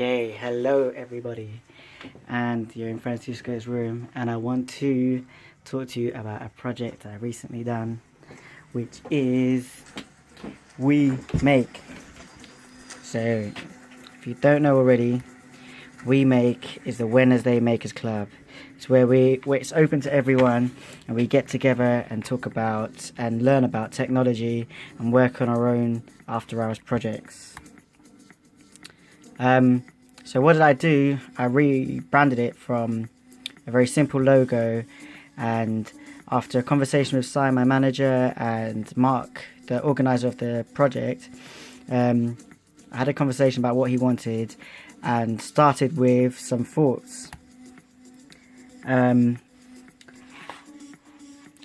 Okay, hello everybody, and you're in Francisco's room, and I want to talk to you about a project I recently done, which is wemake. So, if you don't know already, wemake is the Wednesday Makers Club. It's where it's open to everyone, and we get together and talk about and learn about technology and work on our own after-hours projects. So what did I do? I rebranded it from a very simple logo, and after a conversation with Si, my manager, and Mark, the organizer of the project, I had a conversation about what he wanted and started with some thoughts.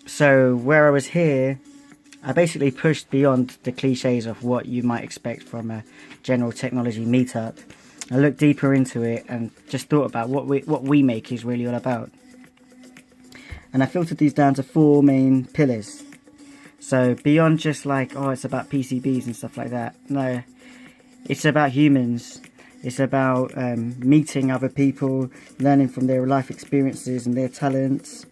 So where I was here, I basically pushed beyond the cliches of what you might expect from a general technology meetup. I looked deeper into it and just thought about what wemake is really all about. And I filtered these down to 4 main pillars. So beyond just like, oh, it's about PCBs and stuff like that. No, it's about humans. It's about meeting other people, learning from their life experiences and their talents.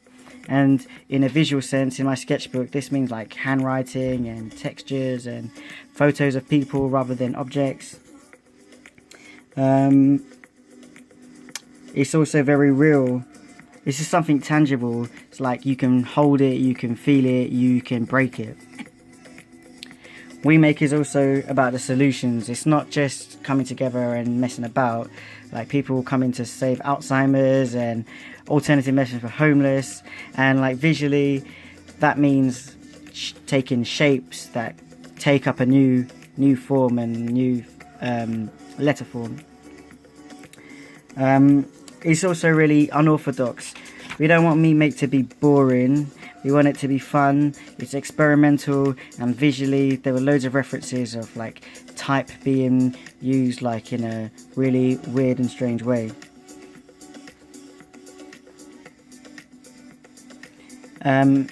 And in a visual sense, in my sketchbook, this means like handwriting and textures and photos of people rather than objects. It's also very real. This is something tangible. It's like you can hold it, you can feel it, you can break it. wemake is also about the solutions. It's not just coming together and messing about. Like people coming to save Alzheimer's and alternative medicine for homeless, and like visually that means taking shapes that take up a new form and new letter form. It's also really unorthodox. We don't want wemake to be boring. We want it to be fun. It's experimental, and visually there were loads of references of like type being used like in a really weird and strange way.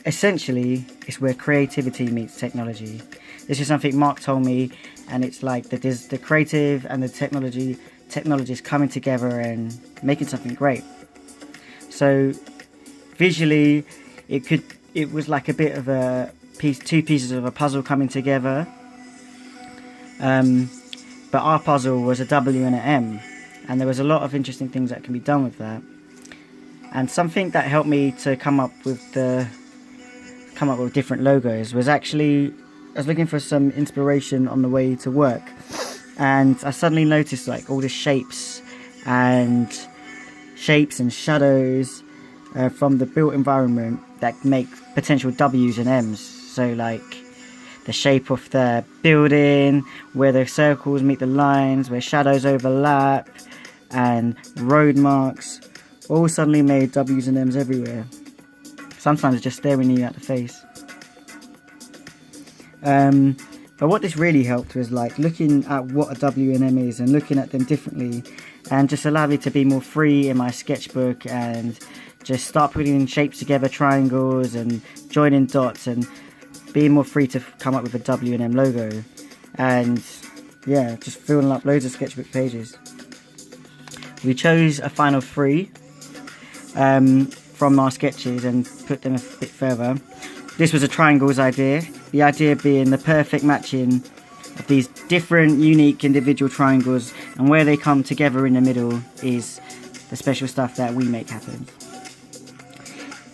Essentially, it's where creativity meets technology. This is something Mark told me, and it's like the creative and the technologists coming together and making something great. So visually, it was like a bit of a two pieces of a puzzle coming together. But our puzzle was a W and an M, and there was a lot of interesting things that can be done with that. And something that helped me to come up with different logos was actually, I was looking for some inspiration on the way to work, and I suddenly noticed like all the shapes and shadows from the built environment that make potential W's and M's. So like the shape of the building, where the circles meet the lines, where shadows overlap, and road marks, all suddenly made W's and M's everywhere. Sometimes just staring you at the face. But what this really helped was like looking at what a W and M is and looking at them differently, and just allowed me to be more free in my sketchbook and just start putting shapes together, triangles, and joining dots, and being more free to come up with a W and M logo. And yeah, just filling up loads of sketchbook pages. We chose a final 3 from our sketches and put them a bit further. This was a triangles idea. The idea being the perfect matching of these different, unique, individual triangles, and where they come together in the middle is the special stuff that wemake happen.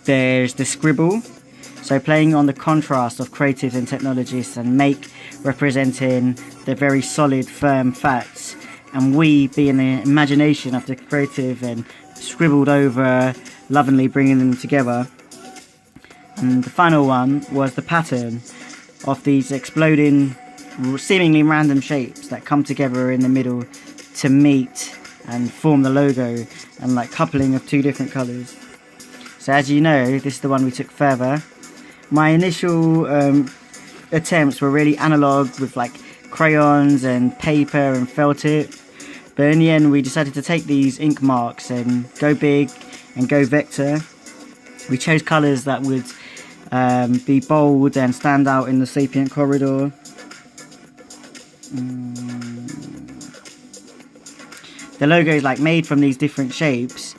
There's the scribble, so playing on the contrast of creatives and technologists, and make representing the very solid, firm facts, and we being the imagination of the creative and scribbled over, lovingly bringing them together. And the final one was the pattern of these exploding, seemingly random shapes that come together in the middle to meet and form the logo, and like coupling of 2 different colours. So as you know, this is the one we took further. My initial attempts were really analogue with like crayons and paper and felt tip, but in the end we decided to take these ink marks and go big and go vector. We chose colours that would be bold and stand out in the sapient corridor. the logo is like made from these different shapes,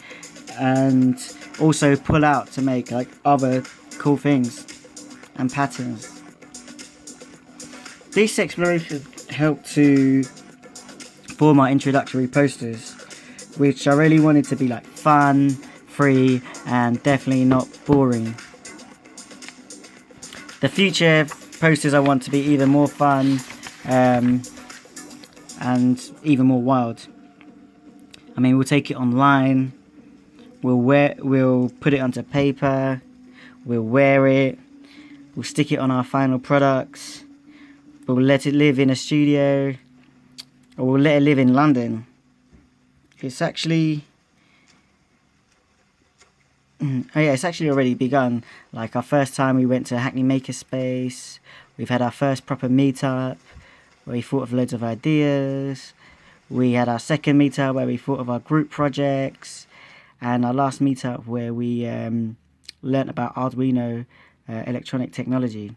and also pull out to make like other cool things and patterns. This exploration helped to form our introductory posters, which I really wanted to be like fun, free, and definitely not boring. The future posters I want to be even more fun and even more wild. I mean, we'll take it online, we'll put it onto paper, we'll wear it, we'll stick it on our final products, we'll let it live in a studio, or we'll let it live in London. It's actually it's actually already begun. Like our first time we went to Hackney Makerspace, we've had our first proper meetup where we thought of loads of ideas. We had our second meetup where we thought of our group projects, and our last meetup where we learnt about Arduino electronic technology.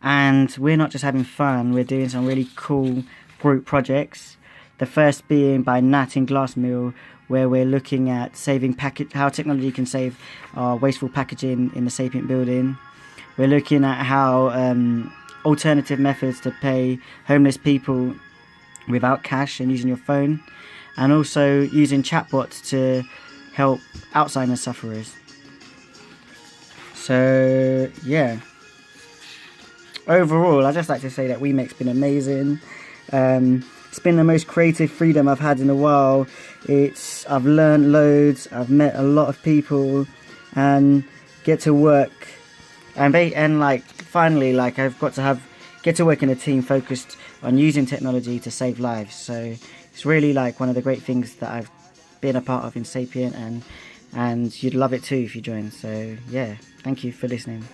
And we're not just having fun, we're doing some really cool group projects. The first being by Nat in Glassmill, where we're looking at how technology can save our wasteful packaging in the Sapient building. We're looking at how alternative methods to pay homeless people without cash and using your phone, and also using chatbots to help Alzheimer's sufferers. So yeah, overall I'd just like to say that wemake's been amazing. It's been the most creative freedom I've had in a while. I've learned loads, I've met a lot of people, and get to work and like finally like I've got to get to work in a team focused on using technology to save lives. So it's really like one of the great things that I've been a part of in Sapient, and you'd love it too if you join. So yeah, thank you for listening.